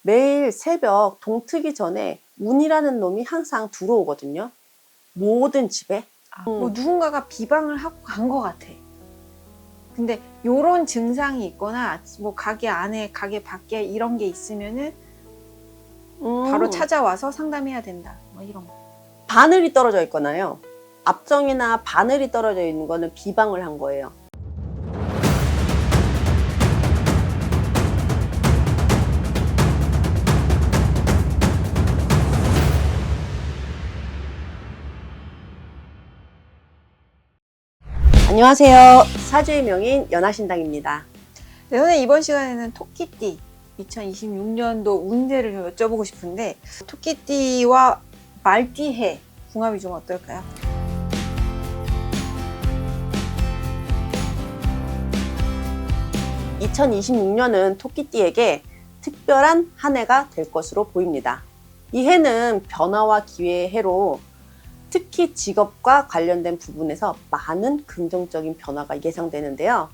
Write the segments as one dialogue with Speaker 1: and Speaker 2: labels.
Speaker 1: 매일 새벽 동트기 전에 운이라는 놈이 항상 들어오거든요. 모든 집에.
Speaker 2: 뭐 누군가가 비방을 하고 간 것 같아. 근데 요런 증상이 있거나 뭐 가게 안에 가게 밖에 이런 게 있으면은 바로 찾아와서 상담해야 된다. 뭐 이런 거.
Speaker 1: 바늘이 떨어져 있거나요. 앞정이나 바늘이 떨어져 있는 거는 비방을 한 거예요. 안녕하세요. 사주의 명인 연하신당입니다.
Speaker 2: 네, 선생님 이번 시간에는 토끼띠 2026년도 운세를 좀 여쭤보고 싶은데 토끼띠와 말띠해 궁합이 좀 어떨까요?
Speaker 1: (2026년은) 토끼띠에게 특별한 한 해가 될 것으로 보입니다. 이 해는 변화와 기회의 해로 특히 직업과 관련된 부분에서 많은 긍정적인 변화가 예상되는데요.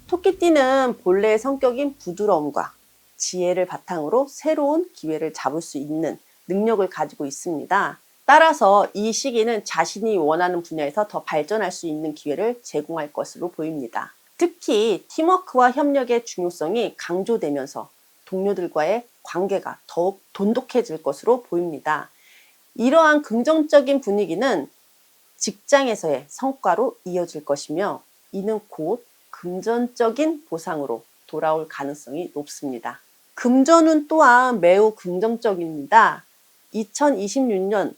Speaker 1: 토끼띠는 본래의 성격인 부드러움과 지혜를 바탕으로 새로운 기회를 잡을 수 있는 능력을 가지고 있습니다. 따라서 이 시기는 자신이 원하는 분야에서 더 발전할 수 있는 기회를 제공할 것으로 보입니다. 특히 팀워크와 협력의 중요성이 강조되면서 동료들과의 관계가 더욱 돈독해질 것으로 보입니다. 이러한 긍정적인 분위기는 직장에서의 성과로 이어질 것이며 이는 곧 금전적인 보상으로 돌아올 가능성이 높습니다. 금전운 또한 매우 긍정적입니다. 2026년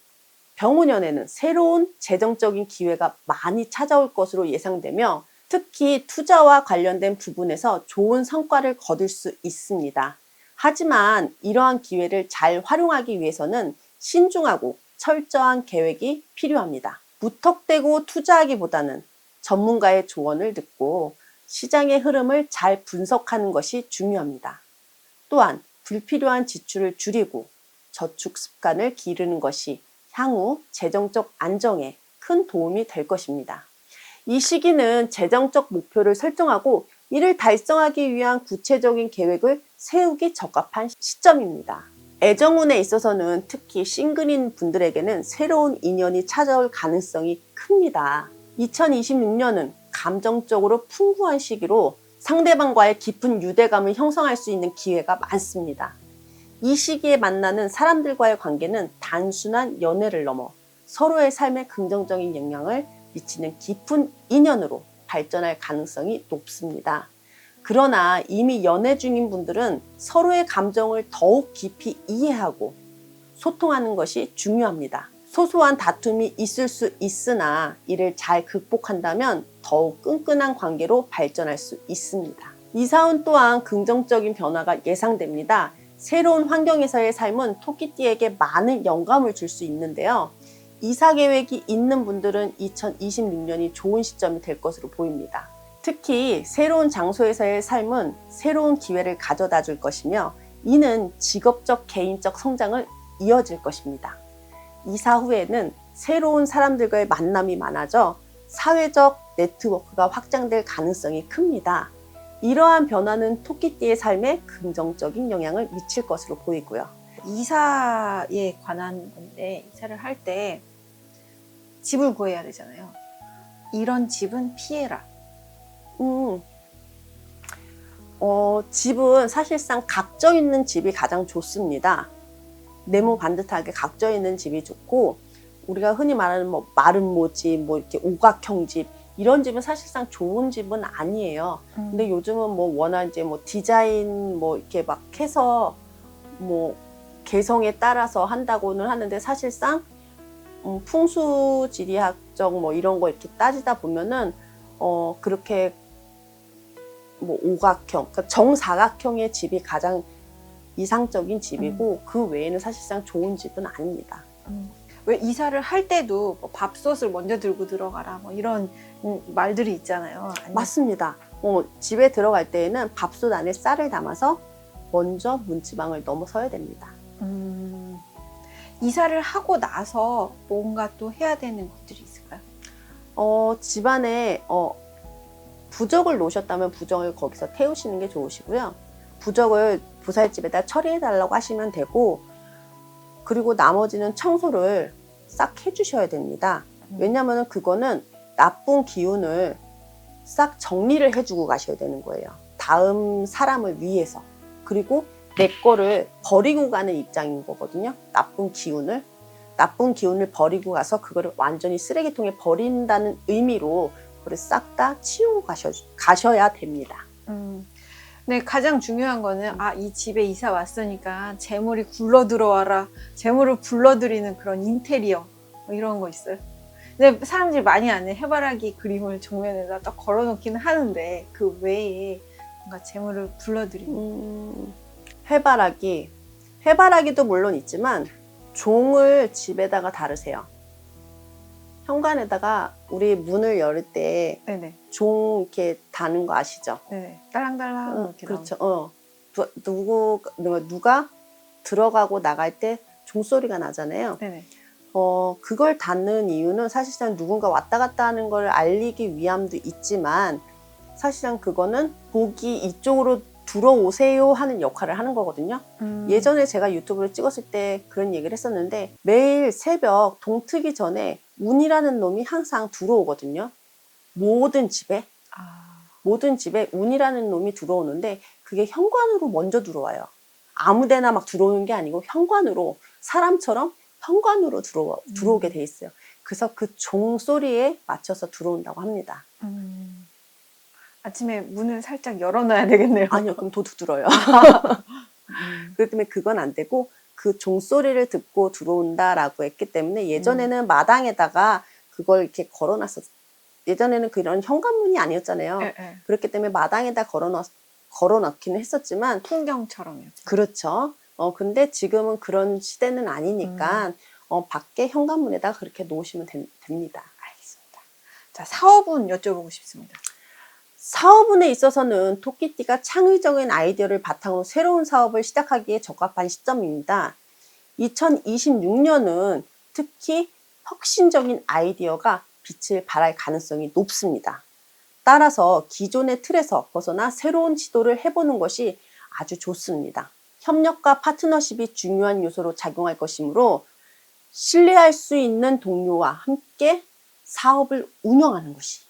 Speaker 1: 병우년에는 새로운 재정적인 기회가 많이 찾아올 것으로 예상되며 특히 투자와 관련된 부분에서 좋은 성과를 거둘 수 있습니다. 하지만 이러한 기회를 잘 활용하기 위해서는 신중하고 철저한 계획이 필요합니다. 무턱대고 투자하기보다는 전문가의 조언을 듣고 시장의 흐름을 잘 분석하는 것이 중요합니다. 또한 불필요한 지출을 줄이고 저축 습관을 기르는 것이 향후 재정적 안정에 큰 도움이 될 것입니다. 이 시기는 재정적 목표를 설정하고 이를 달성하기 위한 구체적인 계획을 세우기 적합한 시점입니다. 애정운에 있어서는 특히 싱글인 분들에게는 새로운 인연이 찾아올 가능성이 큽니다. 2026년은 감정적으로 풍부한 시기로 상대방과의 깊은 유대감을 형성할 수 있는 기회가 많습니다. 이 시기에 만나는 사람들과의 관계는 단순한 연애를 넘어 서로의 삶에 긍정적인 영향을 미치는 깊은 인연으로 발전할 가능성이 높습니다. 그러나 이미 연애 중인 분들은 서로의 감정을 더욱 깊이 이해하고 소통하는 것이 중요합니다. 소소한 다툼이 있을 수 있으나 이를 잘 극복한다면 더욱 끈끈한 관계로 발전할 수 있습니다. 이사운 또한 긍정적인 변화가 예상됩니다. 새로운 환경에서의 삶은 토끼띠에게 많은 영감을 줄 수 있는데요. 이사 계획이 있는 분들은 2026년이 좋은 시점이 될 것으로 보입니다. 특히 새로운 장소에서의 삶은 새로운 기회를 가져다 줄 것이며 이는 직업적, 개인적 성장을 이어질 것입니다. 이사 후에는 새로운 사람들과의 만남이 많아져 사회적 네트워크가 확장될 가능성이 큽니다. 이러한 변화는 토끼띠의 삶에 긍정적인 영향을 미칠 것으로 보이고요.
Speaker 2: 이사에 관한 건데 이사를 할 때 집을 구해야 되잖아요. 이런 집은 피해라.
Speaker 1: 집은 사실상 각져 있는 집이 가장 좋습니다. 네모 반듯하게 각져 있는 집이 좋고 우리가 흔히 말하는 뭐 마른 모집, 뭐 이렇게 오각형 집 이런 집은 사실상 좋은 집은 아니에요. 근데 요즘은 뭐 워낙 이제 뭐 디자인 뭐 이렇게 막 해서 뭐 개성에 따라서 한다고는 하는데 사실상 풍수지리학적 뭐 이런 거 이렇게 따지다 보면은 그렇게 뭐 오각형, 그러니까 정사각형의 집이 가장 이상적인 집이고 그 외에는 사실상 좋은 집은 아닙니다.
Speaker 2: 왜 이사를 할 때도 뭐 밥솥을 먼저 들고 들어가라 뭐 이런 말들이 있잖아요.
Speaker 1: 맞습니다. 집에 들어갈 때에는 밥솥 안에 쌀을 담아서 먼저 문지방을 넘어서야 됩니다.
Speaker 2: 이사를 하고 나서 뭔가 또 해야 되는 것들이 있을까요?
Speaker 1: 집안에 부적을 놓으셨다면 부적을 거기서 태우시는 게 좋으시고요. 부적을 부살집에다 처리해달라고 하시면 되고, 그리고 나머지는 청소를 싹 해주셔야 됩니다. 왜냐하면 그거는 나쁜 기운을 싹 정리를 해주고 가셔야 되는 거예요. 다음 사람을 위해서. 그리고 내 거를 버리고 가는 입장인 거거든요. 나쁜 기운을 버리고 가서 그거를 완전히 쓰레기통에 버린다는 의미로 그걸 싹 다 치우고 가셔야 됩니다.
Speaker 2: 네, 가장 중요한 거는 이 집에 이사 왔으니까 재물이 굴러 들어와라, 재물을 불러들이는 그런 인테리어 뭐 이런 거 있어요. 근데 사람들이 많이 안 해. 해바라기 그림을 정면에다 딱 걸어놓기는 하는데 그 외에 뭔가 재물을 불러들이는
Speaker 1: 해바라기도 물론 있지만 종을 집에다가 다르세요. 현관에다가 우리 문을 열 때
Speaker 2: 네네.
Speaker 1: 종 이렇게 다는 거 아시죠?
Speaker 2: 네네. 딸랑딸랑 이렇게
Speaker 1: 그렇죠. 누가 들어가고 나갈 때 종소리가 나잖아요.
Speaker 2: 네네.
Speaker 1: 그걸 닫는 이유는 사실상 누군가 왔다 갔다 하는 걸 알리기 위함도 있지만, 사실상 그거는 복이 이쪽으로 들어오세요 하는 역할을 하는 거거든요. 예전에 제가 유튜브를 찍었을 때 그런 얘기를 했었는데, 매일 새벽 동트기 전에 운이라는 놈이 항상 들어오거든요. 모든 집에 운이라는 놈이 들어오는데, 그게 현관으로 먼저 들어와요. 아무데나 막 들어오는 게 아니고 현관으로, 사람처럼 현관으로 들어오게 돼 있어요. 그래서 그 종소리에 맞춰서 들어온다고 합니다.
Speaker 2: 아침에 문을 살짝 열어놔야 되겠네요.
Speaker 1: 아니요, 그럼 도둑 들어요. 그렇기 때문에 그건 안 되고, 그 종소리를 듣고 들어온다라고 했기 때문에, 예전에는 마당에다가 그걸 이렇게 걸어놨었어요. 예전에는 그런 현관문이 아니었잖아요.
Speaker 2: 네.
Speaker 1: 그렇기 때문에 마당에다 걸어놓기는 했었지만,
Speaker 2: 풍경처럼요.
Speaker 1: 그렇죠. 근데 지금은 그런 시대는 아니니까 밖에 현관문에다 그렇게 놓으시면 됩니다.
Speaker 2: 알겠습니다. 자, 사업은 여쭤보고 싶습니다.
Speaker 1: 사업운에 있어서는 토끼띠가 창의적인 아이디어를 바탕으로 새로운 사업을 시작하기에 적합한 시점입니다. 2026년은 특히 혁신적인 아이디어가 빛을 발할 가능성이 높습니다. 따라서 기존의 틀에서 벗어나 새로운 시도를 해보는 것이 아주 좋습니다. 협력과 파트너십이 중요한 요소로 작용할 것이므로 신뢰할 수 있는 동료와 함께 사업을 운영하는 것이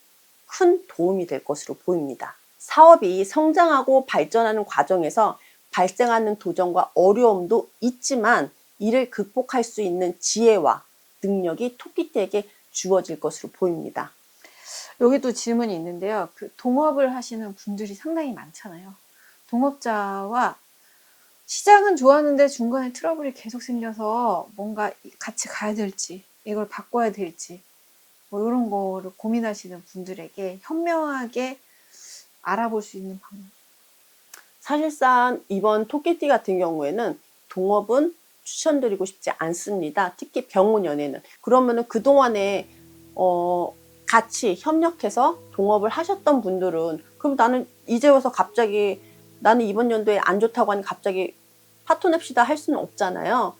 Speaker 1: 큰 도움이 될 것으로 보입니다. 사업이 성장하고 발전하는 과정에서 발생하는 도전과 어려움도 있지만, 이를 극복할 수 있는 지혜와 능력이 토끼띠에게 주어질 것으로 보입니다.
Speaker 2: 여기도 질문이 있는데요. 그 동업을 하시는 분들이 상당히 많잖아요. 동업자와 시작은 좋았는데 중간에 트러블이 계속 생겨서 뭔가 같이 가야 될지, 이걸 바꿔야 될지, 뭐 이런 거를 고민하시는 분들에게 현명하게 알아볼 수 있는 방법.
Speaker 1: 사실상 이번 토끼띠 같은 경우에는 동업은 추천드리고 싶지 않습니다. 특히 병운 연애는. 그러면은 그동안에 같이 협력해서 동업을 하셨던 분들은, 그럼 나는 이제 와서 갑자기 나는 이번 연도에 안 좋다고 하니 갑자기 파토냅시다 할 수는 없잖아요.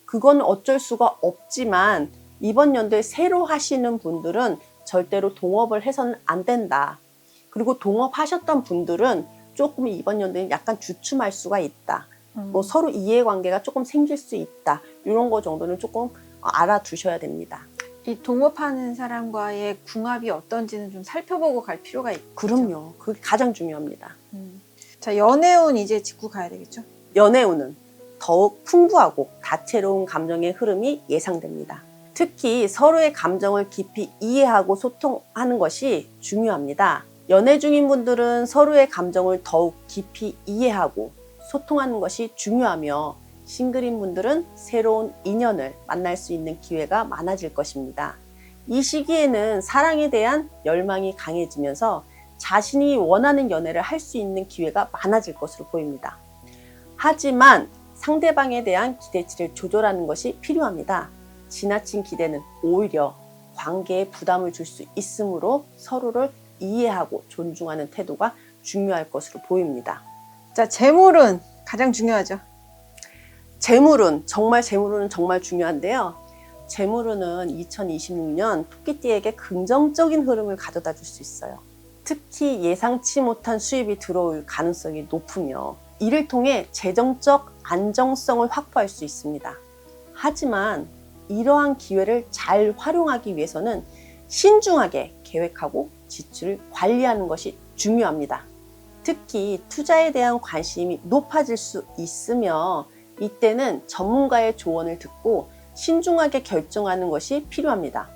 Speaker 1: 그건 어쩔 수가 없지만, 이번 연도에 새로 하시는 분들은 절대로 동업을 해서는 안 된다. 그리고 동업하셨던 분들은 조금 이번 연도에 약간 주춤할 수가 있다. 뭐 서로 이해관계가 조금 생길 수 있다. 이런 거 정도는 조금 알아두셔야 됩니다.
Speaker 2: 이 동업하는 사람과의 궁합이 어떤지는 좀 살펴보고 갈 필요가 있죠.
Speaker 1: 그럼요. 그게 가장 중요합니다.
Speaker 2: 자, 연애운 이제 짚고 가야 되겠죠?
Speaker 1: 연애운은 더욱 풍부하고 다채로운 감정의 흐름이 예상됩니다. 특히 서로의 감정을 깊이 이해하고 소통하는 것이 중요합니다. 연애 중인 분들은 서로의 감정을 더욱 깊이 이해하고 소통하는 것이 중요하며, 싱글인 분들은 새로운 인연을 만날 수 있는 기회가 많아질 것입니다. 이 시기에는 사랑에 대한 열망이 강해지면서 자신이 원하는 연애를 할 수 있는 기회가 많아질 것으로 보입니다. 하지만 상대방에 대한 기대치를 조절하는 것이 필요합니다. 지나친 기대는 오히려 관계에 부담을 줄 수 있으므로 서로를 이해하고 존중하는 태도가 중요할 것으로 보입니다.
Speaker 2: 자, 재물은 가장 중요하죠.
Speaker 1: 재물은 정말 중요한데요. 재물운은 2026년 토끼띠에게 긍정적인 흐름을 가져다 줄 수 있어요. 특히 예상치 못한 수입이 들어올 가능성이 높으며, 이를 통해 재정적 안정성을 확보할 수 있습니다. 하지만 이러한 기회를 잘 활용하기 위해서는 신중하게 계획하고 지출을 관리하는 것이 중요합니다. 특히 투자에 대한 관심이 높아질 수 있으며 이때는 전문가의 조언을 듣고 신중하게 결정하는 것이 필요합니다.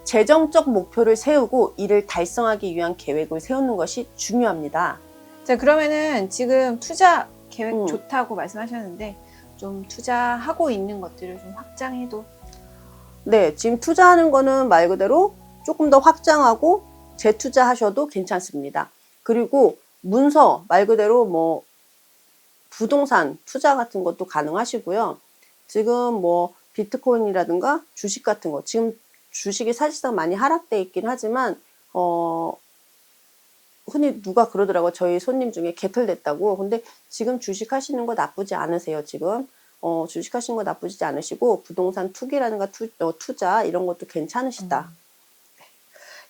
Speaker 1: 재정적 목표를 세우고 이를 달성하기 위한 계획을 세우는 것이 중요합니다.
Speaker 2: 자, 그러면은 지금 투자 계획
Speaker 1: 음.
Speaker 2: 좋다고 말씀하셨는데 좀 투자하고 있는 것들을 좀 확장해도
Speaker 1: 네, 지금 투자하는 거는 말 그대로 조금 더 확장하고 재투자하셔도 괜찮습니다. 그리고 문서 말 그대로 뭐 부동산 투자 같은 것도 가능하시고요. 지금 뭐 비트코인이라든가 주식 같은 거, 지금 주식이 사실상 많이 하락돼 있긴 하지만 흔히 누가 그러더라고요. 저희 손님 중에 개털됐다고. 근데 지금 주식 하시는 거 나쁘지 않으세요, 지금. 주식 하시는 거 나쁘지 않으시고 부동산 투기라든가 투자 이런 것도 괜찮으시다.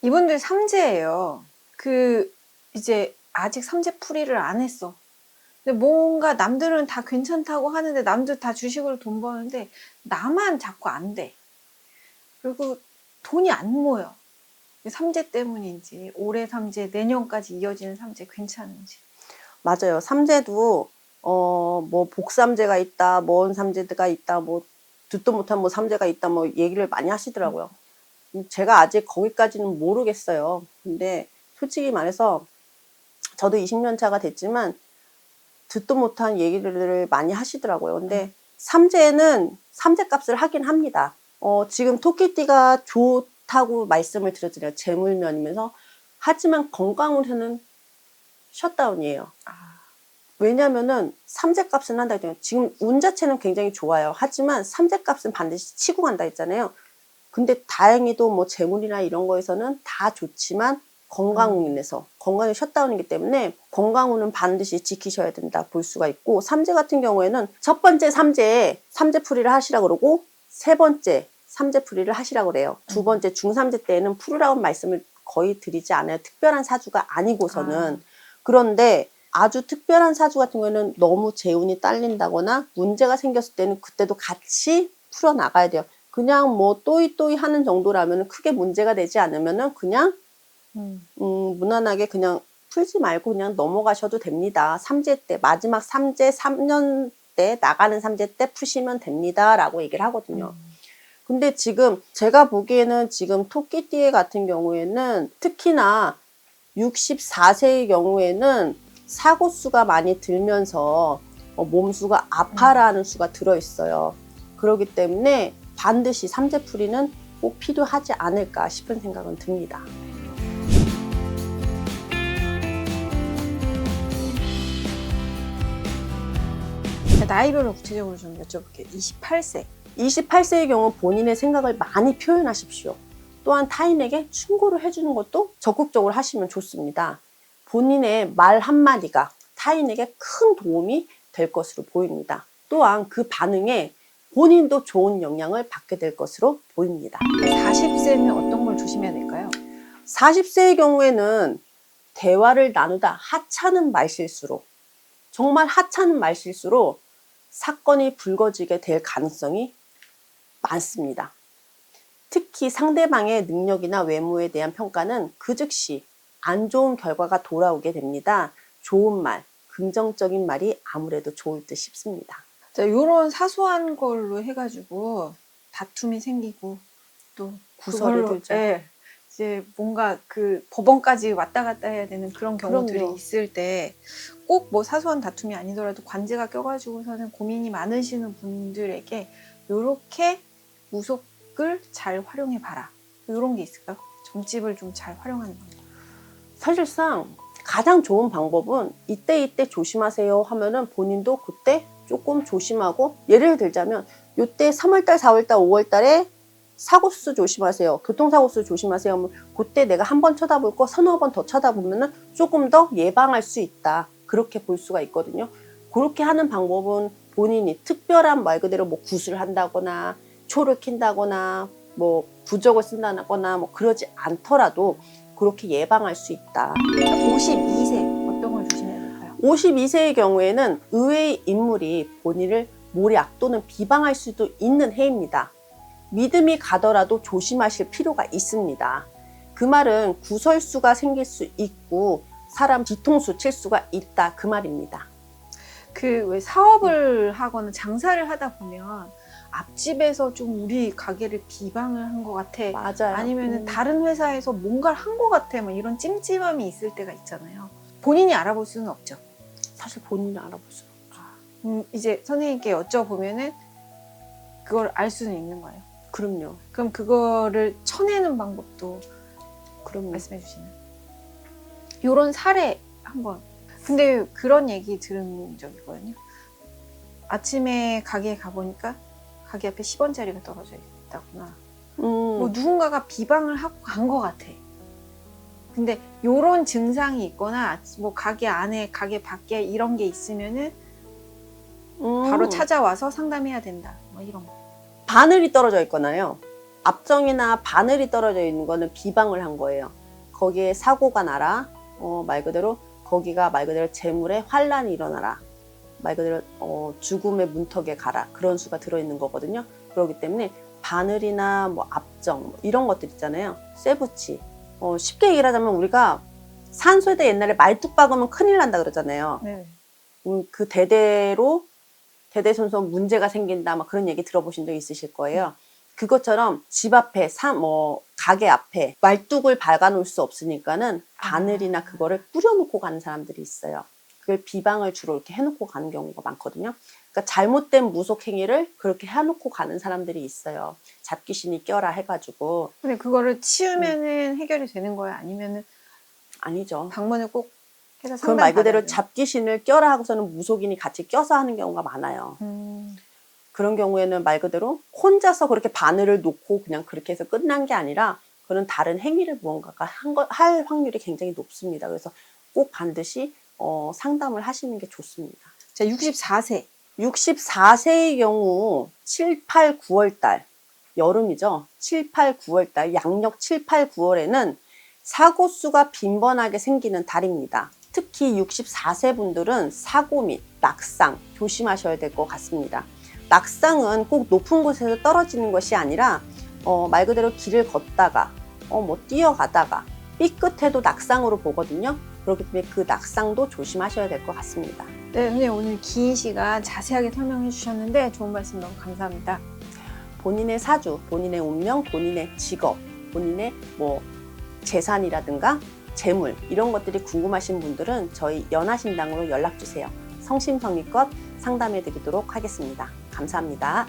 Speaker 2: 이분들 삼재예요. 이제 아직 삼재풀이를 안 했어. 근데 뭔가 남들은 다 괜찮다고 하는데 남들 다 주식으로 돈 버는데 나만 자꾸 안 돼. 그리고 돈이 안 모여. 삼재 때문인지 올해 삼재 내년까지 이어지는 삼재 괜찮은지.
Speaker 1: 맞아요. 삼재도 뭐 복삼재가 있다, 뭔 삼재가 있다, 뭐 듣도 못한 뭐 삼재가 있다, 뭐 얘기를 많이 하시더라고요. 제가 아직 거기까지는 모르겠어요. 근데 솔직히 말해서 저도 20년 차가 됐지만 듣도 못한 얘기를 많이 하시더라고요. 근데 삼재는 삼재 값을 하긴 합니다. 지금 토끼띠가 좋다고 말씀을 드렸잖아요. 재물면이면서. 하지만 건강으로는 셧다운이에요. 왜냐면은 삼재 값은 한다 했잖아요. 지금 운 자체는 굉장히 좋아요. 하지만 삼재 값은 반드시 치고 간다 했잖아요. 근데 다행히도 뭐 재물이나 이런 거에서는 다 좋지만 건강운에서 건강이 셧다운이기 때문에 건강운은 반드시 지키셔야 된다 볼 수가 있고, 삼재 같은 경우에는 첫 번째 삼재에 삼재풀이를 하시라 그러고 세 번째 삼재풀이를 하시라 그래요. 두 번째 중삼재 때에는 풀으라고 말씀을 거의 드리지 않아요. 특별한 사주가 아니고서는. 그런데 아주 특별한 사주 같은 경우에는 너무 재운이 딸린다거나 문제가 생겼을 때는 그때도 같이 풀어 나가야 돼요. 그냥 뭐 또이또이 하는 정도라면 크게 문제가 되지 않으면은 그냥 무난하게 그냥 풀지 말고 그냥 넘어가셔도 됩니다. 삼재 때 마지막 삼재 3년 때 나가는 삼재 때 푸시면 됩니다 라고 얘기를 하거든요. 근데 지금 제가 보기에는 지금 토끼띠 같은 경우에는 특히나 64세의 경우에는 사고수가 많이 들면서 몸수가 아파라는 수가 들어있어요. 그렇기 때문에 반드시 삼재풀이는 꼭 필요하지 않을까 싶은 생각은 듭니다.
Speaker 2: 나이별로 구체적으로 좀 여쭤볼게요. 28세.
Speaker 1: 28세의 경우 본인의 생각을 많이 표현하십시오. 또한 타인에게 충고를 해주는 것도 적극적으로 하시면 좋습니다. 본인의 말 한마디가 타인에게 큰 도움이 될 것으로 보입니다. 또한 그 반응에 본인도 좋은 영향을 받게 될 것으로 보입니다.
Speaker 2: 40세는 어떤 걸 조심해야 될까요?
Speaker 1: 40세의 경우에는 대화를 나누다 하찮은 말실수로, 정말 하찮은 말실수로 사건이 불거지게 될 가능성이 많습니다. 특히 상대방의 능력이나 외모에 대한 평가는 그 즉시 안 좋은 결과가 돌아오게 됩니다. 좋은 말, 긍정적인 말이 아무래도 좋을 듯 싶습니다.
Speaker 2: 자, 요런 사소한 걸로 해가지고 다툼이 생기고 또
Speaker 1: 구설이
Speaker 2: 그걸로,
Speaker 1: 들죠.
Speaker 2: 예, 이제 뭔가 그 법원까지 왔다 갔다 해야 되는 그런 경우들이
Speaker 1: 그럼요.
Speaker 2: 있을 때 꼭 뭐 사소한 다툼이 아니더라도 관제가 껴가지고서는 고민이 많으시는 분들에게 요렇게 무속을 잘 활용해 봐라. 요런 게 있을까요? 점집을 좀 잘 활용하는 방법.
Speaker 1: 사실상 가장 좋은 방법은 이때 조심하세요 하면은 본인도 그때 조금 조심하고, 예를 들자면 요때 3월달, 4월달, 5월달에 사고수 조심하세요. 교통사고수 조심하세요. 하면 그때 내가 한 번 쳐다볼 거 서너 번 더 쳐다보면은 조금 더 예방할 수 있다. 그렇게 볼 수가 있거든요. 그렇게 하는 방법은 본인이 특별한 말 그대로 뭐 굿을 한다거나 초를 킨다거나 뭐 부적을 쓴다거나 뭐 그러지 않더라도 그렇게 예방할 수 있다.
Speaker 2: 52세 어떤 걸 조심해야 될까요?
Speaker 1: 52세의 경우에는 의외의 인물이 본인을 모략 또는 비방할 수도 있는 해입니다. 믿음이 가더라도 조심하실 필요가 있습니다. 그 말은 구설수가 생길 수 있고 사람 뒤통수 칠 수가 있다 그 말입니다.
Speaker 2: 그 왜 사업을 하거나 장사를 하다 보면 앞집에서 좀 우리 가게를 비방을 한 것 같아.
Speaker 1: 맞아요.
Speaker 2: 아니면 다른 회사에서 뭔가를 한 것 같아. 막 이런 찜찜함이 있을 때가 있잖아요. 본인이 알아볼 수는 없죠.
Speaker 1: 사실 본인이 알아볼 수 없죠.
Speaker 2: 이제 선생님께 여쭤보면은 그걸 알 수는 있는 거예요.
Speaker 1: 그럼요.
Speaker 2: 그럼 그거를 쳐내는 방법도
Speaker 1: 그럼요.
Speaker 2: 말씀해 주시면. 요런 사례 한번. 근데 그런 얘기 들은 적 있거든요. 아침에 가게에 가보니까 가게 앞에 10원짜리가 떨어져 있다거나 뭐 누군가가 비방을 하고 간 것 같아. 근데 요런 증상이 있거나 뭐 가게 안에 가게 밖에 이런 게 있으면은 바로 찾아와서 상담해야 된다. 뭐 이런 거.
Speaker 1: 바늘이 떨어져 있거나요. 앞정이나 바늘이 떨어져 있는 거는 비방을 한 거예요. 거기에 사고가 나라. 말 그대로 거기가 말 그대로 재물에 환란이 일어나라. 말 그대로 죽음의 문턱에 가라. 그런 수가 들어있는 거거든요. 그렇기 때문에 바늘이나 뭐 앞정 뭐 이런 것들 있잖아요. 쇠붙이. 쉽게 얘기를 하자면 우리가 산소에다 옛날에 말뚝 박으면 큰일 난다 그러잖아요.
Speaker 2: 네.
Speaker 1: 그 대대손손 문제가 생긴다 막 그런 얘기 들어보신 적 있으실 거예요. 그것처럼 집 앞에 가게 앞에 말뚝을 박아 놓을 수 없으니까는 바늘이나 그거를 뿌려놓고 가는 사람들이 있어요. 그걸 비방을 주로 이렇게 해놓고 가는 경우가 많거든요. 그러니까 잘못된 무속 행위를 그렇게 해놓고 가는 사람들이 있어요. 잡귀신이 껴라 해가지고.
Speaker 2: 근데 그거를 치우면은 해결이 되는 거예요? 아니면은
Speaker 1: 아니죠.
Speaker 2: 방문을 꼭 해서
Speaker 1: 그건 말 그대로
Speaker 2: 상담받아야 돼요?
Speaker 1: 잡귀신을 껴라 하고서는 무속인이 같이 껴서 하는 경우가 많아요. 그런 경우에는 말 그대로 혼자서 그렇게 바늘을 놓고 그냥 그렇게 해서 끝난 게 아니라 그런 다른 행위를 무언가가 할 확률이 굉장히 높습니다. 그래서 꼭 반드시 상담을 하시는 게 좋습니다.
Speaker 2: 자, 64세.
Speaker 1: 64세의 경우 7, 8, 9월 달, 여름이죠. 7, 8, 9월 달, 양력 7, 8, 9월에는 사고수가 빈번하게 생기는 달입니다. 특히 64세 분들은 사고 및 낙상 조심하셔야 될 것 같습니다. 낙상은 꼭 높은 곳에서 떨어지는 것이 아니라 말 그대로 길을 걷다가 뭐 뛰어가다가 삐끗해도 낙상으로 보거든요. 그렇기 때문에 그 낙상도 조심하셔야 될 것 같습니다.
Speaker 2: 네, 선생님 오늘 긴 시간 자세하게 설명해 주셨는데 좋은 말씀 너무 감사합니다.
Speaker 1: 본인의 사주, 본인의 운명, 본인의 직업, 본인의 뭐 재산이라든가 재물 이런 것들이 궁금하신 분들은 저희 연하신당으로 연락 주세요. 성심성의껏 상담해 드리도록 하겠습니다. 감사합니다.